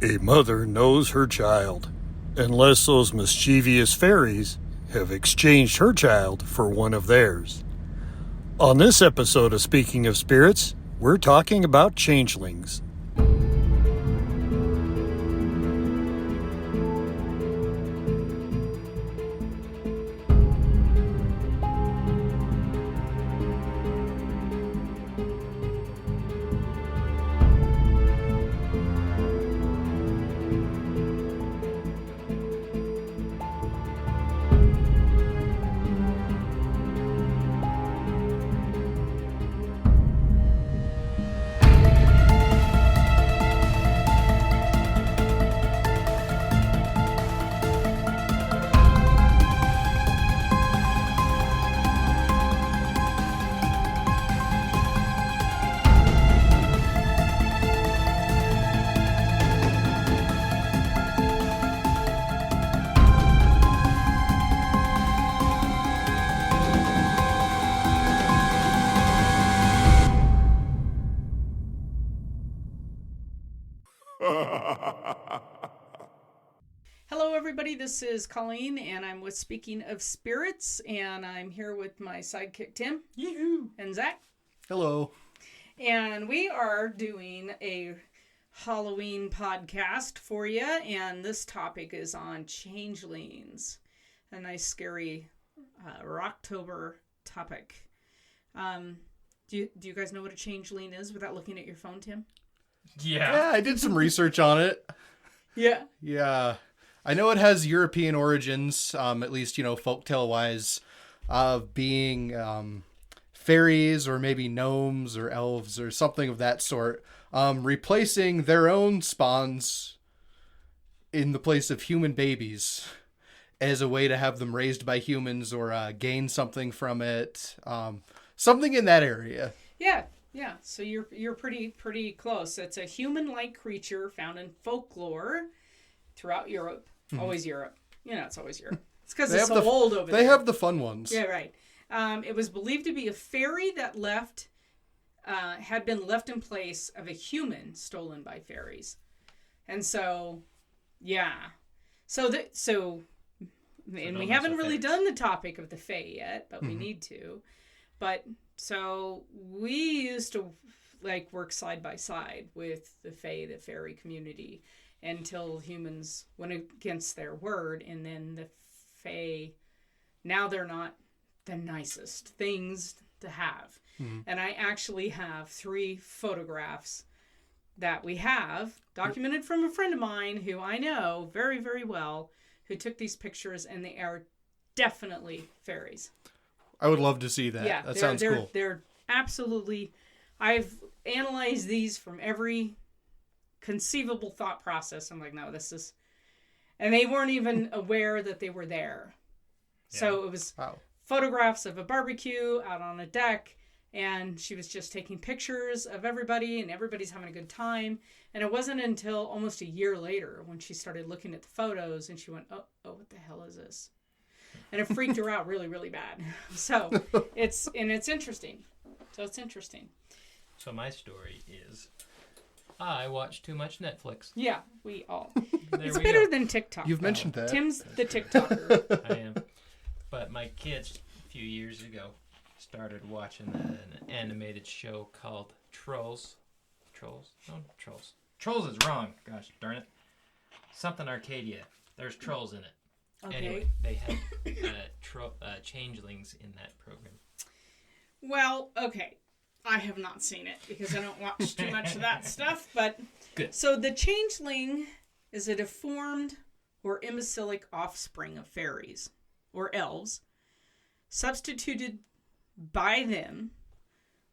A mother knows her child, unless those mischievous fairies have exchanged her child for one of theirs. On this episode of Speaking of Spirits, we're talking about changelings. Hello everybody, this is Colleen and I'm with Speaking of Spirits and I'm here with my sidekick Tim. Yoo-hoo. And Zach. Hello. And we are doing a Halloween podcast for you, and this topic is on changelings. A nice scary Rocktober topic. Do you guys know what a changeling is without looking at your phone, Tim? Yeah, I did some research on it. Yeah. I know it has European origins, at least, folktale-wise, of being fairies or maybe gnomes or elves or something of that sort, replacing their own spawns in the place of human babies as a way to have them raised by humans or gain something from it. Something in that area. Yeah. So you're pretty close. It's a human-like creature found in folklore throughout Europe. Mm-hmm. Always Europe. It's always Europe. It's because it's so old over there. They have the fun ones. Yeah, right. It was believed to be a fairy that had been left in place of a human stolen by fairies. And so, yeah. And we haven't really done the topic of the Fae yet, but we need to. But so we used to work side by side with the Fae, the fairy community, until humans went against their word, and then the Fae, now they're not the nicest things to have. Mm-hmm. And I actually have 3 photographs that we have documented from a friend of mine who I know very, very well, who took these pictures, and they are definitely fairies. I would love to see that. Yeah, that sounds cool. They're absolutely... I've analyzed these from every conceivable thought process. I'm like, no, this is... And they weren't even aware that they were there. Yeah. So it was photographs of a barbecue out on a deck, and she was just taking pictures of everybody, and everybody's having a good time. And it wasn't until almost a year later when she started looking at the photos, and she went, oh, what the hell is this? And it freaked her out really, really bad. So it's interesting. So my story is, I watch too much Netflix. Yeah, we all. It's better than TikTok. You've mentioned that. Tim's the TikToker. I am. But my kids, a few years ago, started watching an animated show called Trolls. Trolls? No, Trolls. Trolls is wrong. Gosh darn it. Something Arcadia. There's trolls in it. Okay. Anyway, they had changelings in that program. Well, okay. I have not seen it because I don't watch too much of that stuff, but good. So the changeling is a deformed or imbecilic offspring of fairies or elves substituted by them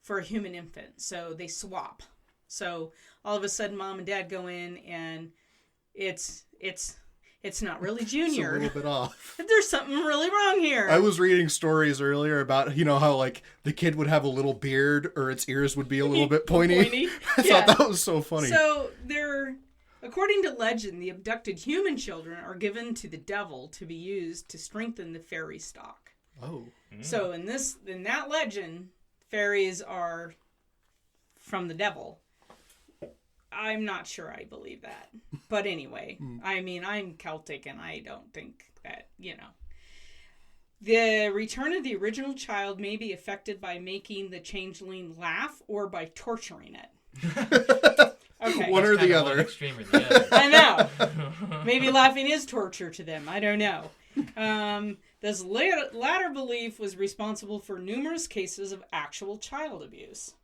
for a human infant. So they swap. So all of a sudden mom and dad go in and it's not really Junior. It's a little bit off. There's something really wrong here. I was reading stories earlier about, how the kid would have a little beard or its ears would be a little bit pointy. I thought that was so funny. So according to legend, the abducted human children are given to the devil to be used to strengthen the fairy stock. Oh. Mm. So in that legend, fairies are from the devil. I'm not sure I believe that. But anyway, I mean, I'm Celtic and I don't think that, The return of the original child may be affected by making the changeling laugh or by torturing it. Okay. One or the other. One extreme or the other. I know. Maybe laughing is torture to them. I don't know. This latter belief was responsible for numerous cases of actual child abuse.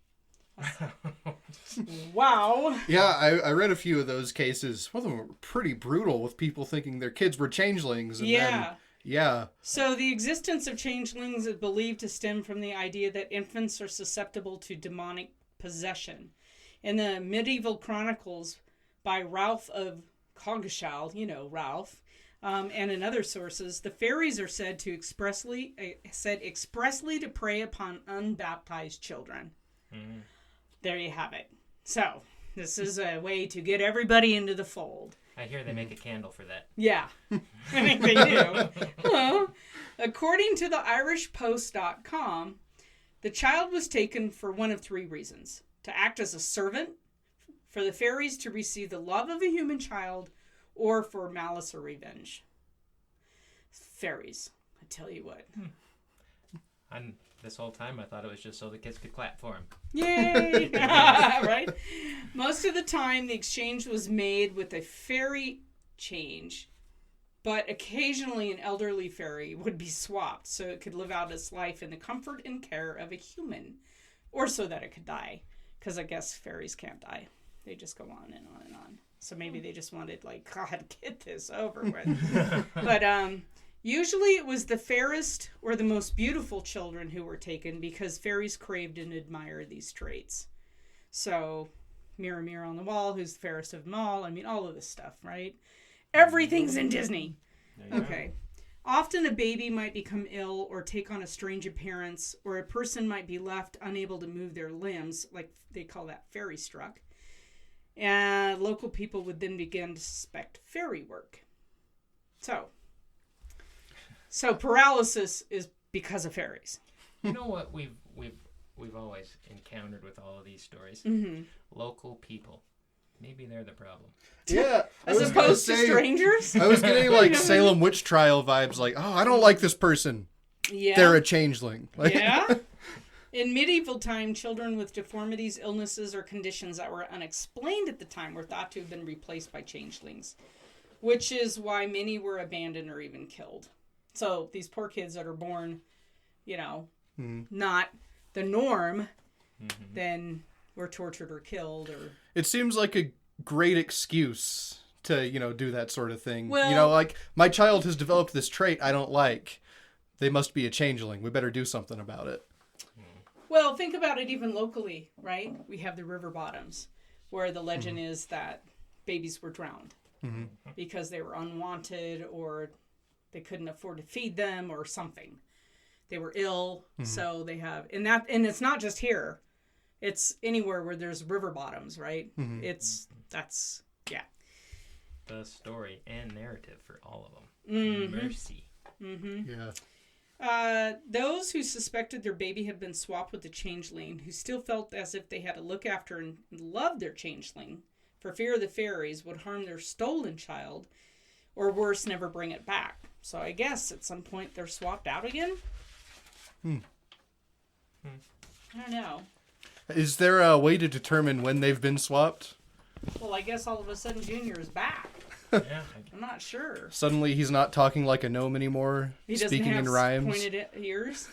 Wow. Yeah, I read a few of those cases. One of them were pretty brutal, with people thinking their kids were changelings. And then, yeah. So the existence of changelings is believed to stem from the idea that infants are susceptible to demonic possession. In the medieval chronicles by Ralph of Coggeshall, Ralph, and in other sources, the fairies are said expressly to prey upon unbaptized children. Mm. There you have it. So, this is a way to get everybody into the fold. I hear they make a candle for that. Yeah, I think they do. Well, according to the IrishPost.com, the child was taken for one of three reasons. To act as a servant, for the fairies to receive the love of a human child, or for malice or revenge. Fairies, I tell you what. And this whole time I thought it was just so the kids could clap for him. Yay! Right? Most of the time the exchange was made with a fairy change, but occasionally an elderly fairy would be swapped so it could live out its life in the comfort and care of a human, or so that it could die. Because I guess fairies can't die. They just go on and on and on. So maybe they just wanted, God, get this over with. But usually it was the fairest or the most beautiful children who were taken because fairies craved and admired these traits. So, mirror, mirror on the wall, who's the fairest of them all? I mean, all of this stuff, right? Everything's in Disney. Okay. Often a baby might become ill or take on a strange appearance, or a person might be left unable to move their limbs, like they call that fairy struck. And local people would then begin to suspect fairy work. So paralysis is because of fairies. You know what we've always encountered with all of these stories? Mm-hmm. Local people. Maybe they're the problem. Yeah. As opposed to strangers? I was getting Salem witch trial vibes, I don't like this person. Yeah. They're a changeling. Yeah. In medieval time, children with deformities, illnesses, or conditions that were unexplained at the time were thought to have been replaced by changelings, which is why many were abandoned or even killed. So these poor kids that are born, not the norm, then were tortured or killed. Or it seems like a great excuse to, do that sort of thing. Well, my child has developed this trait I don't like. They must be a changeling. We better do something about it. Well, think about it even locally, right? We have the river bottoms where the legend is that babies were drowned because they were unwanted or they couldn't afford to feed them or something. They were ill, so they have... And it's not just here. It's anywhere where there's river bottoms, right? That's The story and narrative for all of them. Mercy. Yeah. Those who suspected their baby had been swapped with the changeling, who still felt as if they had to look after and love their changeling, for fear the fairies would harm their stolen child, or worse, never bring it back. So I guess at some point they're swapped out again? I don't know. Is there a way to determine when they've been swapped? Well, I guess all of a sudden Junior is back. Yeah. I'm not sure. Suddenly he's not talking like a gnome anymore, He doesn't speaking have in rhymes. pointed ears.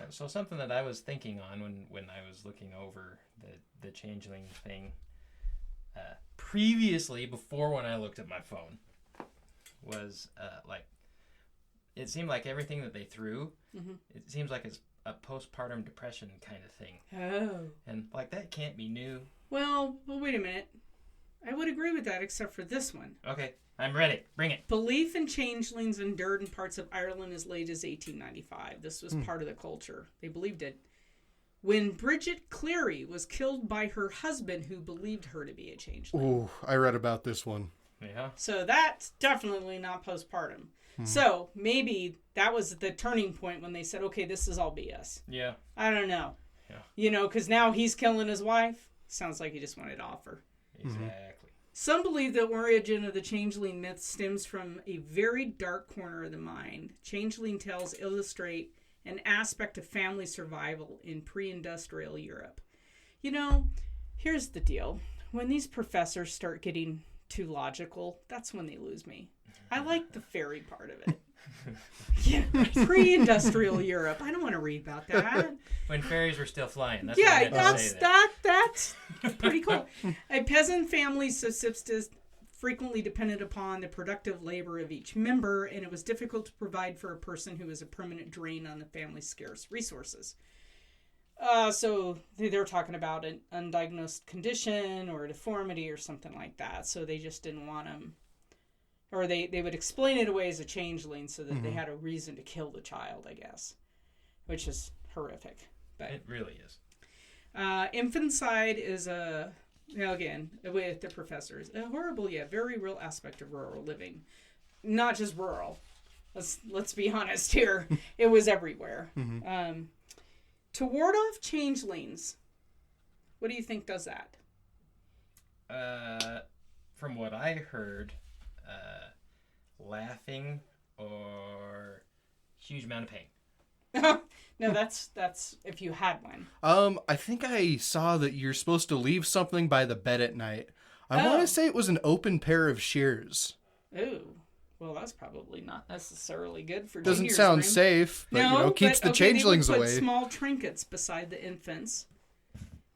So something that I was thinking on when I was looking over the changeling thing previously, before when I looked at my phone, was it seemed like everything that they threw, it seems like it's a postpartum depression kind of thing. Oh. And that can't be new. Well, wait a minute. I would agree with that, except for this one. Okay, I'm ready. Bring it. Belief in changelings endured in parts of Ireland as late as 1895. This was part of the culture. They believed it. When Bridget Cleary was killed by her husband, who believed her to be a changeling. Ooh, I read about this one. Yeah. So that's definitely not postpartum. So maybe that was the turning point when they said, okay, this is all BS. Yeah. I don't know. Yeah. Because now he's killing his wife. Sounds like he just wanted to offer. Exactly. Some believe the origin of the changeling myth stems from a very dark corner of the mind. Changeling tales illustrate an aspect of family survival in pre-industrial Europe. You know, here's the deal. When these professors start getting too logical, that's when they lose me. I like the fairy part of it. Yeah, pre-industrial Europe. I don't want to read about that. When fairies were still flying. That's Yeah, what I had to say there. that's pretty cool. A peasant family's subsistence frequently depended upon the productive labor of each member, and it was difficult to provide for a person who was a permanent drain on the family's scarce resources. So they're talking about an undiagnosed condition or a deformity or something like that. So they just didn't want them, or they would explain it away as a changeling so that they had a reason to kill the child, I guess, which is horrific. But It really is. infanticide is again, with the professors, a horrible yet very real aspect of rural living. Not just rural. Let's be honest here. It was everywhere. To ward off changelings, what do you think does that? From what I heard, laughing or huge amount of pain. No, that's if you had one. I think I saw that you're supposed to leave something by the bed at night. I want Oh. to say it was an open pair of shears. Ooh. Well, that's probably not necessarily good for Doesn't Junior's sound room. safe, but keeps the changelings they would away. put small trinkets beside the infants.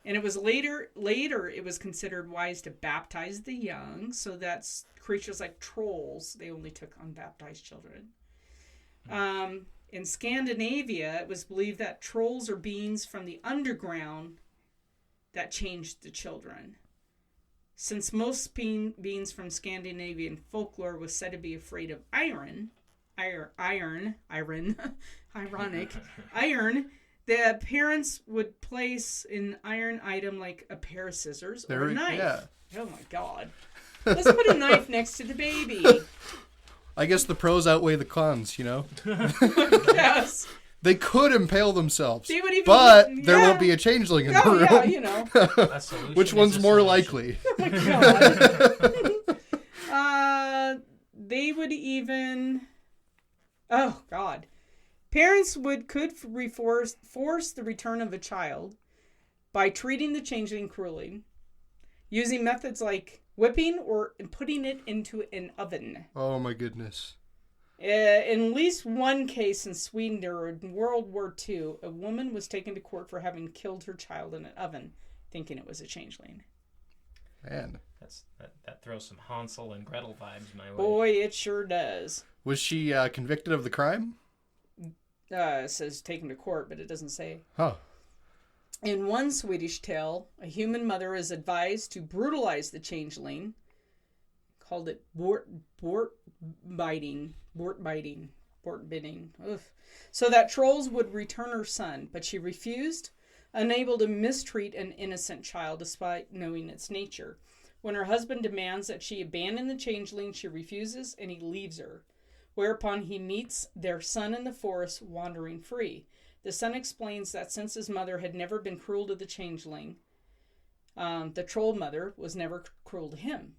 And it was later it was considered wise to baptize the young, so that's creatures like trolls, they only took unbaptized children. In Scandinavia, it was believed that trolls are beings from the underground that changed the children. Since most beings from Scandinavian folklore was said to be afraid of iron, the parents would place an iron item like a pair of scissors or a knife. Yeah. Oh my God. Let's put a knife next to the baby. I guess the pros outweigh the cons, Yes. They could impale themselves, They would even, but there yeah. won't be a changeling in the Oh, room. yeah, A solution Which is one's a more solution. likely? God. They would even. Oh God. Parents could force the return of a child by treating the changeling cruelly, using methods like whipping or putting it into an oven. Oh my goodness. In at least one case in Sweden during World War II, a woman was taken to court for having killed her child in an oven, thinking it was a changeling. Man. That throws some Hansel and Gretel vibes my way. Boy, it sure does. Was she convicted of the crime? It says taken to court, but it doesn't say. Huh. In one Swedish tale, a human mother is advised to brutalize the changeling, called it bort biting, so that trolls would return her son, but she refused, unable to mistreat an innocent child despite knowing its nature. When her husband demands that she abandon the changeling, she refuses and he leaves her, whereupon he meets their son in the forest wandering free. The son explains that since his mother had never been cruel to the changeling, the troll mother was never cruel to him.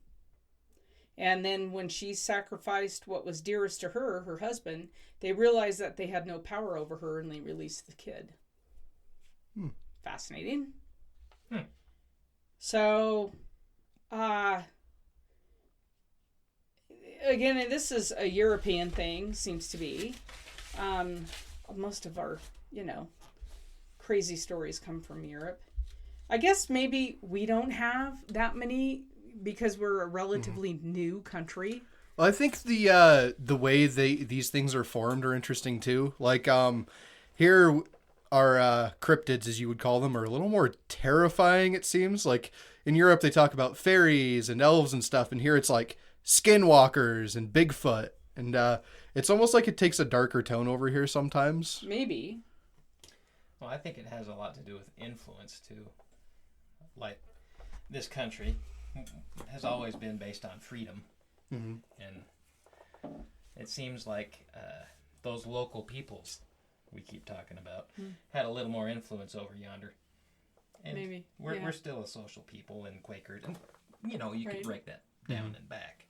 And then when she sacrificed what was dearest to her, her husband, they realized that they had no power over her and they released the kid. Fascinating. So, again, and this is a European thing, seems to be. Most of our, crazy stories come from Europe. I guess maybe we don't have that many because we're a relatively new country. Well, I think the way these things are formed are interesting too. Like here our cryptids, as you would call them, are a little more terrifying, it seems. Like in Europe they talk about fairies and elves and stuff, and here it's like skinwalkers and Bigfoot, and it's almost like it takes a darker tone over here sometimes. Maybe. Well, I think it has a lot to do with influence too. Like this country has always been based on freedom, and it seems like those local peoples we keep talking about had a little more influence over yonder, And maybe. We're still a social people in Quaker. And, you know, you could break that down and back.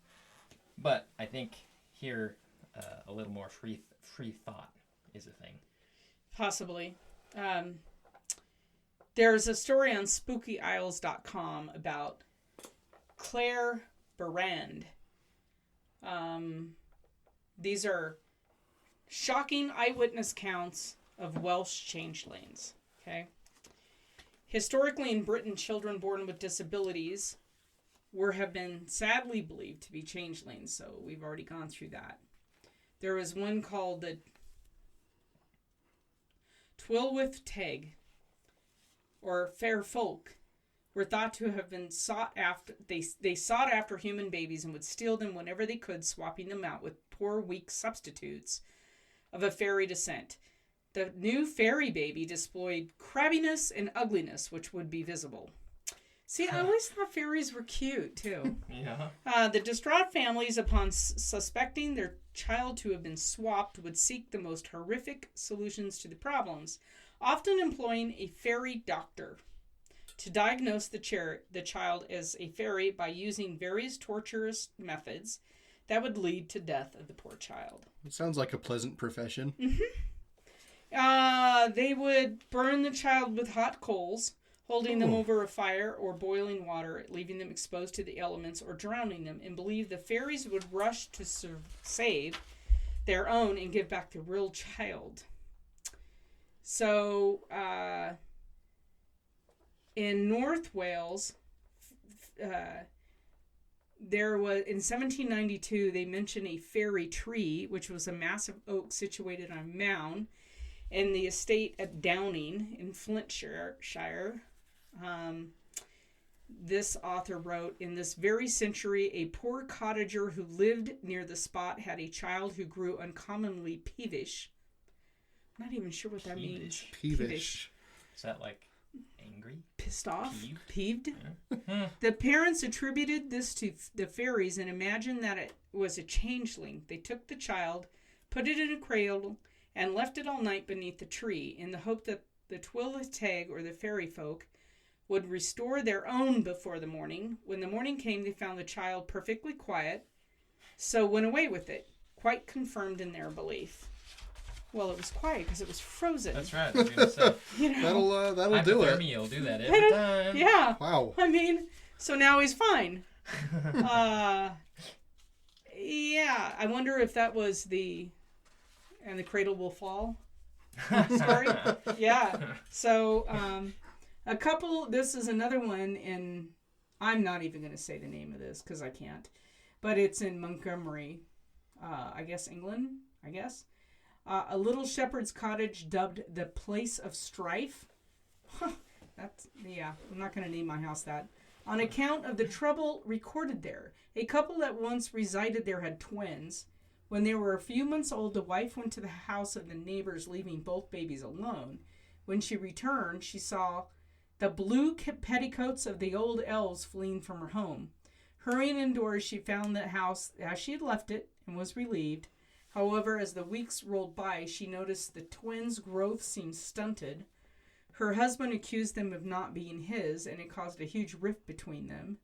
But I think here a little more free thought is a thing. Possibly. There's a story on SpookyIsles.com about Claire Barrand. These are shocking eyewitness counts of Welsh changelings. Okay. Historically in Britain, children born with disabilities have been sadly believed to be changelings, so we've already gone through that. There was one called the Tylwyth Teg, or fair folk, were thought to have been sought after. They sought after human babies and would steal them whenever they could, swapping them out with poor, weak substitutes of a fairy descent. The new fairy baby displayed crabbiness and ugliness, which would be visible. See, I always thought fairies were cute, too. Yeah. The distraught families, upon suspecting their child to have been swapped, would seek the most horrific solutions to the problems, often employing a fairy doctor to diagnose the child as a fairy by using various torturous methods that would lead to death of the poor child. It sounds like a pleasant profession. They would burn the child with hot coals, holding them over a fire or boiling water, leaving them exposed to the elements or drowning them, and believe the fairies would rush to save their own and give back the real child. So, in North Wales, there was, in 1792, they mention a fairy tree, which was a massive oak situated on a mound in the estate at Downing in Flintshire. This author wrote, in this very century, a poor cottager who lived near the spot had a child who grew uncommonly peevish. I'm not even sure what that means. Peevish. Is that like angry? Pissed off? Peeved? Yeah. The parents attributed this to the fairies and imagined that it was a changeling. They took the child, put it in a cradle, and left it all night beneath the tree in the hope that the Tylwyth Teg, or the fairy folk, would restore their own before the morning. When the morning came, they found the child perfectly quiet, so went away with it, quite confirmed in their belief. Well, it was quiet because it was frozen. That's right. I was gonna say. You know, that'll do it. Hypothermia will do that every time. Yeah. Wow. I mean, so now he's fine. Yeah. I wonder if that was the "and the cradle will fall" story. Yeah. So, a couple. This is another one in. I'm not even going to say the name of this because I can't. But it's in Montgomery, I guess England. I guess. A little shepherd's cottage dubbed the Place of Strife. That's, yeah, I'm not going to name my house that. On account of the trouble recorded there. A couple that once resided there had twins. When they were a few months old, the wife went to the house of the neighbors, leaving both babies alone. When she returned, she saw the blue petticoats of the old elves fleeing from her home. Hurrying indoors, she found the house as she had left it and was relieved. However, as the weeks rolled by, she noticed the twins' growth seemed stunted. Her husband accused them of not being his, and it caused a huge rift between them.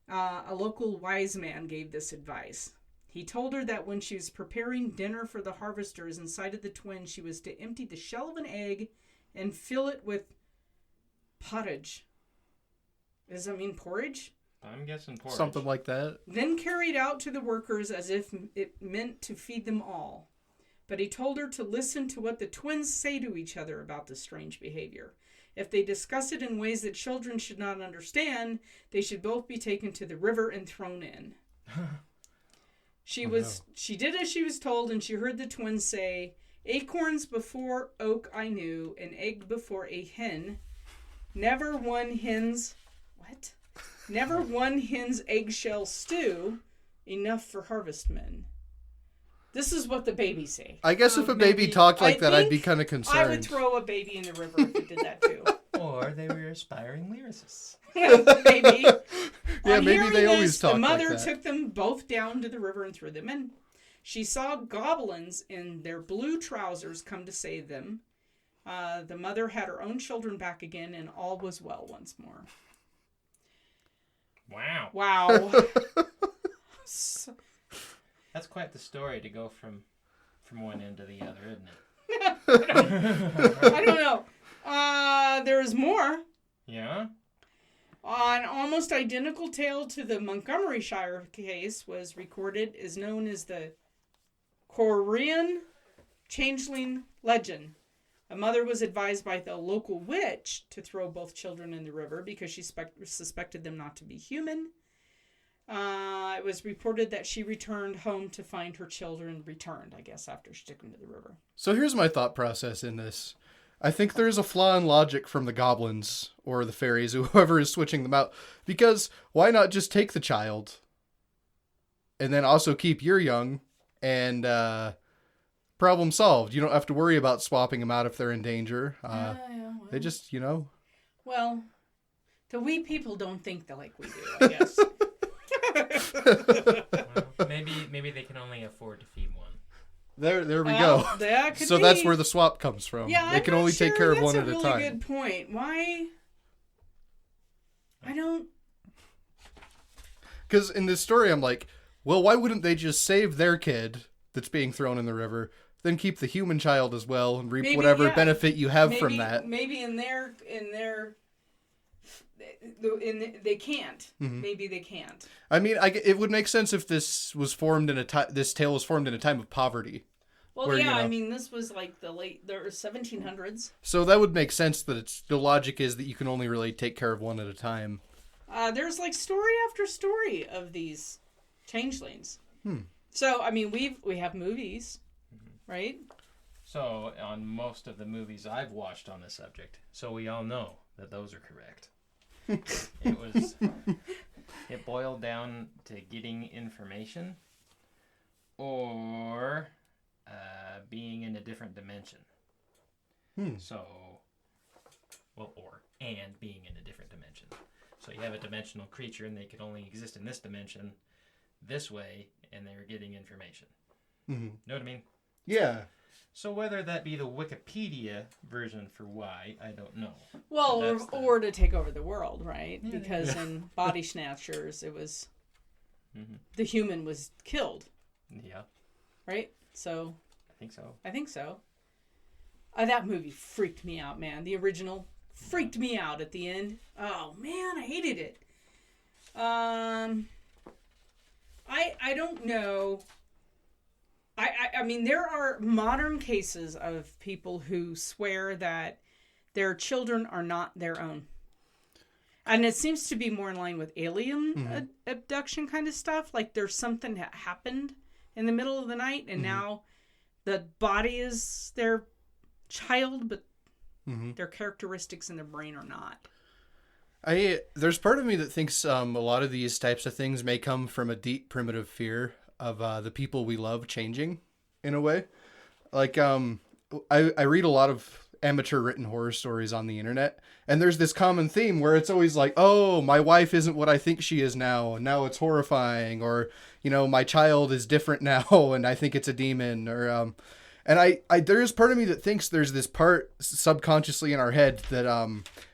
A local wise man gave this advice. He told her that when she was preparing dinner for the harvesters inside of the twins, she was to empty the shell of an egg and fill it with pottage. Does that mean porridge? I'm guessing porridge. Something like that. Then carried out to the workers as if it meant to feed them all. But he told her to listen to what the twins say to each other about this strange behavior. If they discuss it in ways that children should not understand, they should both be taken to the river and thrown in. She did as she was told, and she heard the twins say, "Acorns before oak I knew, an egg before a hen. Never one hen's eggshell stew, enough for harvestmen." This is what the babies say. I guess if a baby talked like that, I'd be kind of concerned. I would throw a baby in the river if it did that too. Or they were aspiring lyricists. Maybe. Yeah, On maybe hearing they always this, talk the mother like that. took them both down to the river and threw them in. She saw goblins in their blue trousers come to save them. The mother had her own children back again, and all was well once more. Wow. Wow. That's quite the story to go from one end to the other, isn't it? I don't know. There's more. Yeah? An almost identical tale to the Montgomeryshire case was recorded, is known as the Korean Changeling legend. A mother was advised by the local witch to throw both children in the river because she suspected them not to be human. It was reported that she returned home to find her children returned, I guess, after she took them to the river. So here's my thought process in this. I think there's a flaw in logic from the goblins or the fairies, or whoever is switching them out. Because why not just take the child and then also keep your young and problem solved? You don't have to worry about swapping them out if they're in danger. Well, They just, Well, the wee people don't think like we do, I guess. Well, maybe they can only afford to feed one. There we go. That could So be. that's where the swap comes from. Yeah, they can only take care of one at a That's a time. really good point. Why? I don't. Because in this story, I'm like, well, why wouldn't they just save their kid that's being thrown in the river, then keep the human child as well and reap whatever benefit you have from that? Maybe they can't. Mm-hmm. Maybe they can't. I mean, it would make sense if this was formed in this tale was formed in a time of poverty. Well, where, yeah, I mean, this was like the 1700s. So that would make sense that the logic is that you can only really take care of one at a time. There's like story after story of these changelings. So, I mean, we have movies, right? So, on most of the movies I've watched on the subject, so we all know that those are correct. It boiled down to getting information or being in a different dimension. So, and being in a different dimension. So you have a dimensional creature and they could only exist in this dimension this way, and they were getting information. Mm-hmm. Know what I mean? Yeah. So whether that be the Wikipedia version for why, I don't know. Well, or to take over the world, right? Yeah, because in Body Snatchers, it was the human was killed. Yeah. Right? So I think so. That movie freaked me out, man. The original freaked me out at the end. Oh man, I hated it. I don't know. I mean, there are modern cases of people who swear that their children are not their own. And it seems to be more in line with alien abduction kind of stuff. Like there's something that happened in the middle of the night and now the body is their child, but their characteristics in their brain are not. There's part of me that thinks a lot of these types of things may come from a deep primitive fear of the people we love changing in a way. Like, I read a lot of amateur written horror stories on the internet, and there's this common theme where it's always like, oh, my wife isn't what I think she is now, and now it's horrifying, or, my child is different now, and I think it's a demon, or, and there's part of me that thinks there's this part subconsciously in our head that,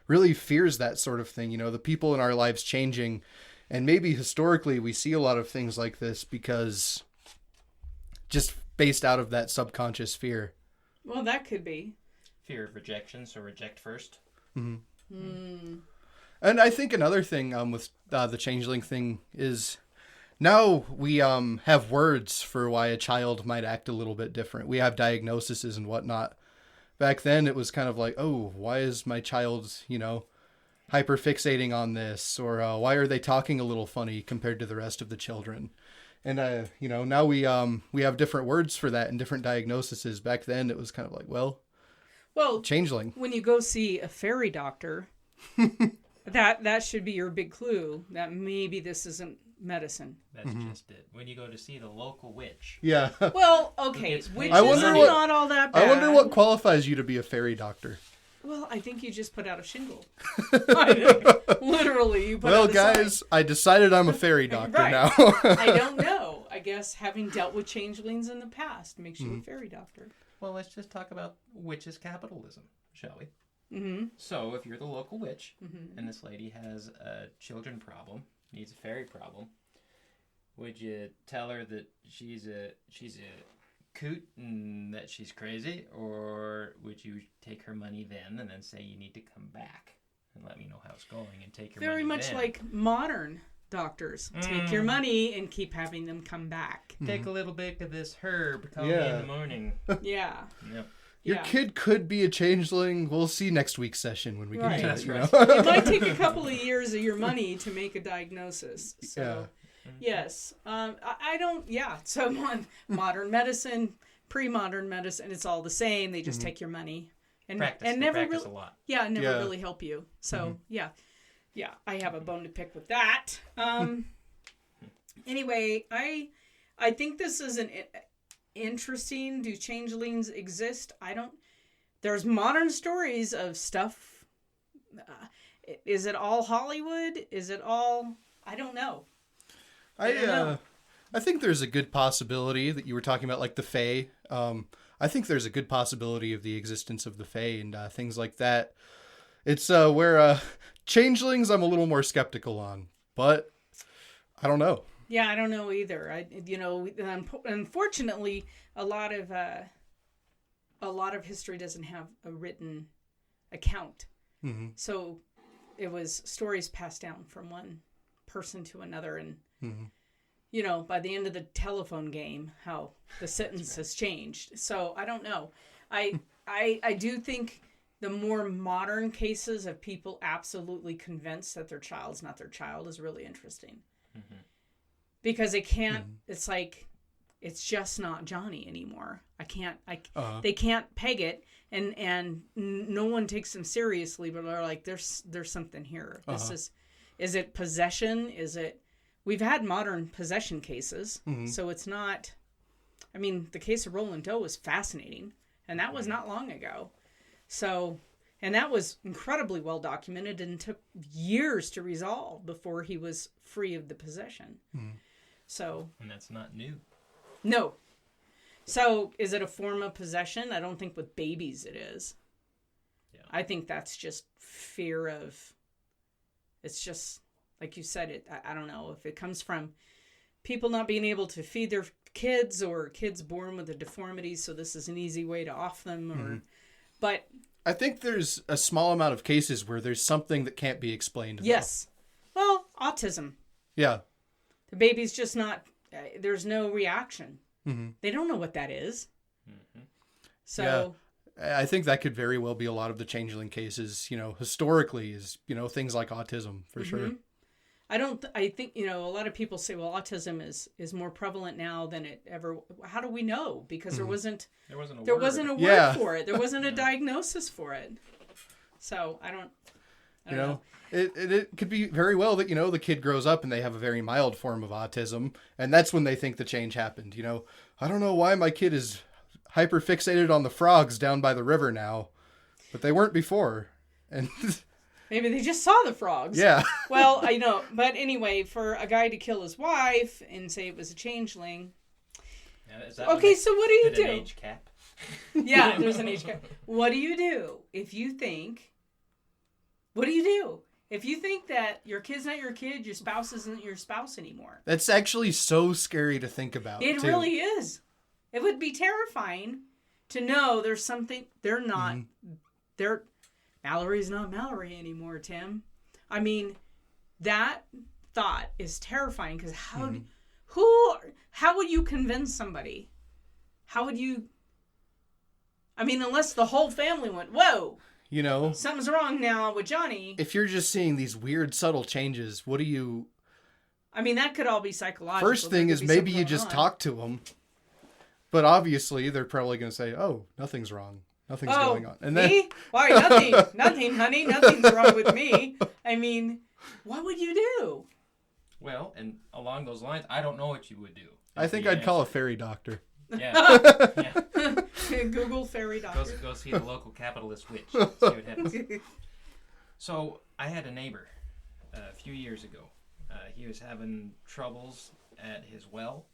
really fears that sort of thing, the people in our lives changing. And maybe historically we see a lot of things like this because just based out of that subconscious fear. Well, that could be. Fear of rejection, so reject first. And I think another thing with the changeling thing is now we have words for why a child might act a little bit different. We have diagnoses and whatnot. Back then it was kind of like, oh, why is my child, hyperfixating on this, or why are they talking a little funny compared to the rest of the children? And now we have different words for that and different diagnoses. Back then it was kind of like, well, changeling. When you go see a fairy doctor, that should be your big clue that maybe this isn't medicine. That's just it. When you go to see the local witch. Yeah. Well, okay, witches I wonder are what- not all that bad. I wonder what qualifies you to be a fairy doctor. Well, I think you just put out a shingle. Literally, you put Well, out a guys, sign. I decided I'm a fairy doctor Right. now. I don't know. I guess having dealt with changelings in the past makes you a fairy doctor. Well, let's just talk about witches capitalism. shall we? Mm-hmm. So if you're the local witch and this lady has a children problem, needs a fairy problem, would you tell her that she's a coot and that she's crazy, or would you take her money then and then say you need to come back and let me know how it's going and take your money Very much then? like modern doctors. Take your money and keep having them come back. Take a little bit of this herb. Call me in the morning. Yeah. Yep. Your kid could be a changeling. We'll see next week's session when we get to That's it. You right. know? It might take a couple of years of your money to make a diagnosis. So, yes. I don't, So modern medicine, pre-modern medicine, it's all the same. They just take your money. And Practice. And They never practice really, a lot. never really help you. So, yeah, I have a bone to pick with that. Anyway, I think this is an interesting. Do changelings exist? I don't. There's modern stories of stuff. Is it all Hollywood? Is it all? I don't know. I don't know. I think there's a good possibility that you were talking about, like the Fae. I think there's a good possibility of the existence of the Fae and things like that. It's where changelings I'm a little more skeptical on, but I don't know. Yeah, I don't know either. Unfortunately, a lot of history doesn't have a written account. Mm-hmm. So it was stories passed down from one person to another, and by the end of the telephone game, how the sentence has changed. So I don't know. I do think the more modern cases of people absolutely convinced that their child's not their child is really interesting. Mm-hmm. Because it can't, it's like, it's just not Johnny anymore. They can't peg it, and no one takes them seriously, but they're like, there's something here. Is it possession? We've had modern possession cases, so it's not, the case of Roland Doe was fascinating, and that was not long ago. So, and that was incredibly well documented and took years to resolve before he was free of the possession. So, and that's not new. No. So, is it a form of possession? I don't think with babies it is. Yeah. I think that's just fear of, it's just, like you said, I don't know if it comes from people not being able to feed their kids or kids born with a deformity, so this is an easy way to off them, but I think there's a small amount of cases where there's something that can't be explained. Yes. Well, autism. Yeah. The baby's just not, there's no reaction. They don't know what that is. So. Yeah. I think that could very well be a lot of the changeling cases, historically is, things like autism for sure. I think, a lot of people say, well, autism is more prevalent now than it ever, how do we know? Because there wasn't a word for it. There wasn't a diagnosis for it. So I don't know. It could be very well that, the kid grows up and they have a very mild form of autism. And that's when they think the change happened. I don't know why my kid is hyper fixated on the frogs down by the river now, but they weren't before. And maybe they just saw the frogs. Yeah. Well, I know. But anyway, for a guy to kill his wife and say it was a changeling. Okay, so what do you do? An age cap? Yeah, there's an age cap. What do you do if you think... What do you do? If you think that your kid's not your kid, your spouse isn't your spouse anymore. That's actually so scary to think about. It too. really is. It would be terrifying to know there's something... They're not... Mallory's not Mallory anymore, Tim. That thought is terrifying because how would you convince somebody? How would you... unless the whole family went, whoa, something's wrong now with Johnny. If you're just seeing these weird, subtle changes, what do you... that could all be psychological. First thing is maybe you just talk to them. But obviously, they're probably going to say, oh, nothing's wrong. Nothing's going on. And then... Me? Why, nothing, honey. Nothing's wrong with me. What would you do? Well, and along those lines, I don't know what you would do. I think I'd call a fairy doctor. Yeah. Google fairy doctor. Go see the local capitalist witch. See what happens. So, I had a neighbor a few years ago. He was having troubles at his well.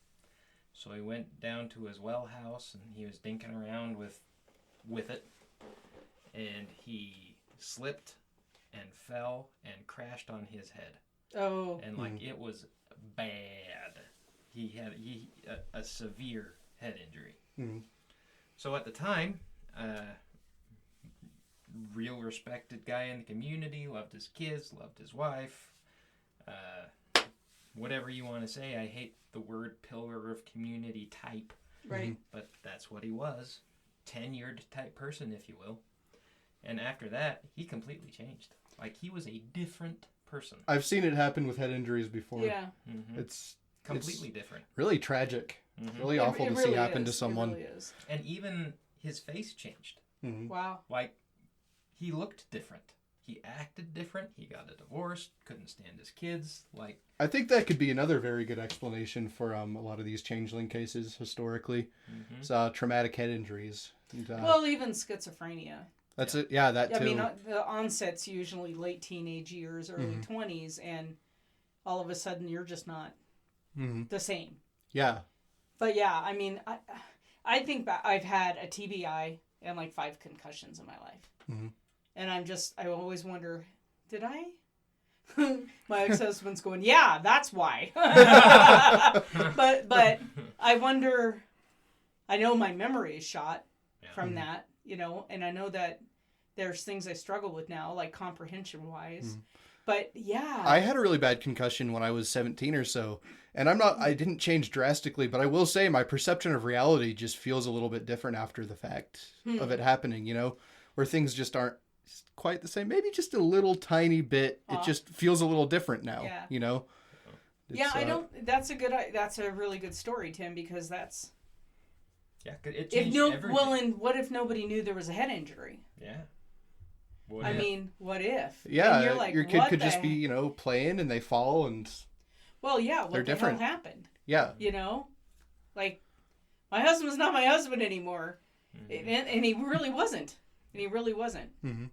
So he went down to his well house and he was dinking around with it. and he slipped and fell and crashed on his head. Oh. And like it was bad. He had a severe head injury. Mm-hmm. So at the time, real respected guy in the community, loved his kids, loved his wife. Whatever you want to say, I hate the word pillar of community type. Right. But that's what he was. Tenured type person, if you will. And after that, he completely changed. Like, he was a different person. I've seen it happen with head injuries before. Yeah. Mm-hmm. It's completely different. Really tragic. Mm-hmm. Really awful to see really happen to is. someone. It really is. And even his face changed. Mm-hmm. Wow. Like, he looked different. He acted different. He got a divorce. Couldn't stand his kids. Like, I think that could be another very good explanation for a lot of these changeling cases historically. mm-hmm. It's traumatic head injuries. And, Well, even schizophrenia. that's it. Yeah, that too. I mean, the onset's usually late teenage years, early 20s, and all of a sudden you're just not the same. Yeah. But yeah, I mean, I think I've had a TBI and like 5 concussions in my life. Mm-hmm. And I always wonder, did I? My ex-husband's going, yeah, that's why. but I wonder, I know my memory is shot from that, you know, and I know that there's things I struggle with now, like comprehension-wise. But yeah. I had a really bad concussion when I was 17 or so. And I didn't change drastically, but I will say my perception of reality just feels a little bit different after the fact of it happening, you know, where things just aren't quite the same. Maybe just a little tiny bit. It just feels a little different now, you know? That's a really good story, Tim, because that's. Yeah, it changed everything. Well, and what if nobody knew there was a head injury? Yeah. What if? Yeah, and you're like, your kid could just be, you know, playing and they fall and... Well, yeah, what they're the different. hell happened? Yeah. You know? Like, my husband's not my husband anymore. And he really wasn't. Mm-hmm.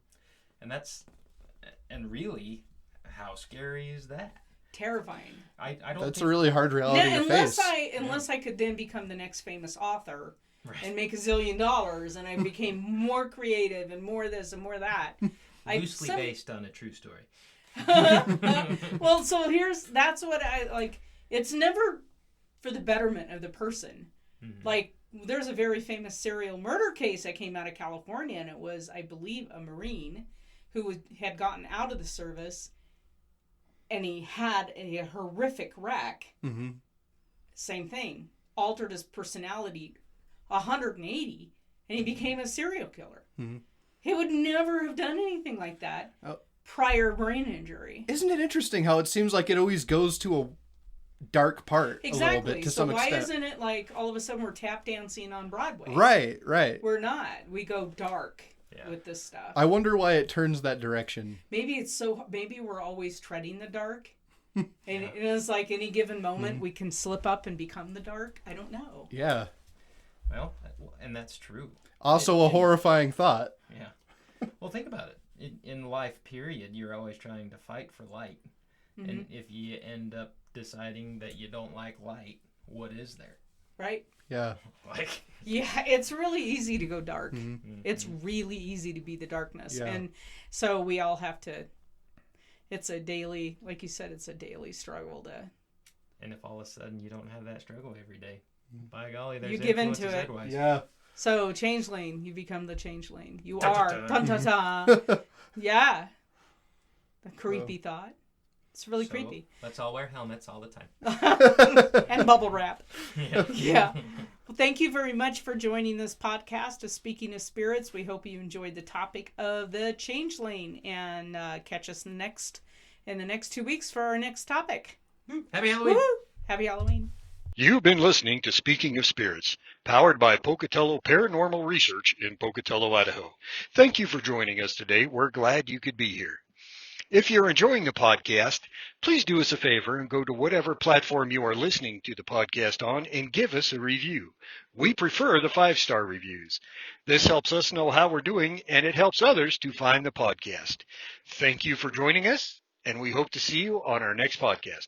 And really, how scary is that? Terrifying. I don't That's think... a really hard reality to face. Unless I could then become the next famous author Right. and make $1 zillion and I became more creative and more this and more that. Loosely based on a true story. Well, so that's what I like. It's never for the betterment of the person. Mm-hmm. Like, there's a very famous serial murder case that came out of California, and it was, I believe, a Marine who had gotten out of the service, and he had a horrific wreck. Mm-hmm. Same thing. Altered his personality 180, and he became a serial killer. Mm-hmm. He would never have done anything like that prior brain injury. Isn't it interesting how it seems like it always goes to a dark part a little bit to some extent? Why isn't it like all of a sudden we're tap dancing on Broadway? Right. We're not. We go dark with this stuff. I wonder why it turns that direction. Maybe we're always treading the dark. And it's like any given moment we can slip up and become the dark. I don't know. Yeah. Well, and that's true. Also a horrifying thought. Yeah. Well, think about it. In life, period, you're always trying to fight for light. Mm-hmm. And if you end up deciding that you don't like light, what is there? Right? Yeah. Yeah, it's really easy to go dark. Mm-hmm. It's really easy to be the darkness. Yeah. And so we all have to, it's a daily, like you said, it's a daily struggle to. And if all of a sudden you don't have that struggle every day, by golly, there's you give into it. Otherwise. Yeah. So changeling, you become the changeling. You Dun, are. dun, dun. Dun, dun, dun. Yeah. A creepy thought. It's really creepy. Let's all wear helmets all the time. And bubble wrap. Yeah. Well, thank you very much for joining this podcast of Speaking of Spirits. We hope you enjoyed the topic of the changeling, and catch us in the next 2 weeks for our next topic. Happy Halloween. Woo-hoo! Happy Halloween. You've been listening to Speaking of Spirits, powered by Pocatello Paranormal Research in Pocatello, Idaho. Thank you for joining us today. We're glad you could be here. If you're enjoying the podcast, please do us a favor and go to whatever platform you are listening to the podcast on and give us a review. We prefer the 5-star reviews. This helps us know how we're doing, and it helps others to find the podcast. Thank you for joining us, and we hope to see you on our next podcast.